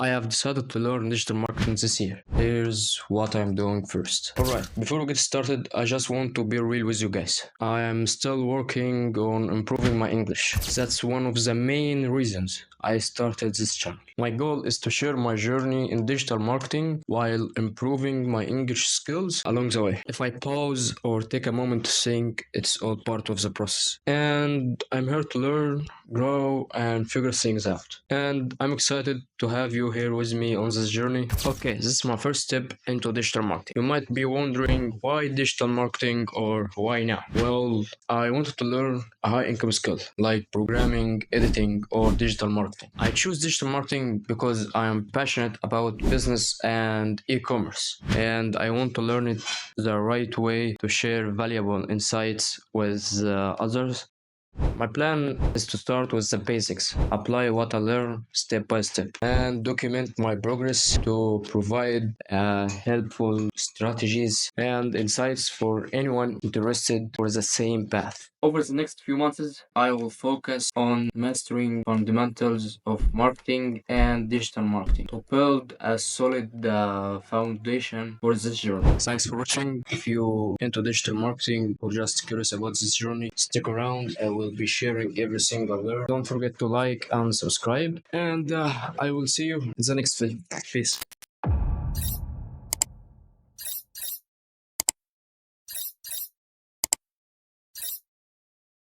I have decided to learn digital marketing this year. Here's what I'm doing first. Alright, before we get started, I just want to be real with you guys. I am still working on improving my English. That's one of the main reasons I started this channel. My goal is to share my journey in digital marketing while improving my English skills along the way. If I pause or take a moment to think, it's all part of the process. And I'm here to learn, grow, and figure things out. And I'm excited to have you here with me on this journey. Okay, this is my first step into digital marketing. You might be wondering why digital marketing or why now? Well, I wanted to learn a high income skill like programming, editing, or digital marketing. I choose digital marketing because I am passionate about business and e-commerce, and I want to learn it the right way to share valuable insights with others. My plan is to start with the basics, apply what I learn step by step, and document my progress to provide helpful strategies and insights for anyone interested for the same path. Over the next few months, I will focus on mastering fundamentals of marketing and digital marketing to build a solid foundation for this journey. Thanks for watching. If you into digital marketing or just curious about this journey, stick around. I will be sharing everything I learn. Don't forget to like and subscribe, and I will see you in the next phase.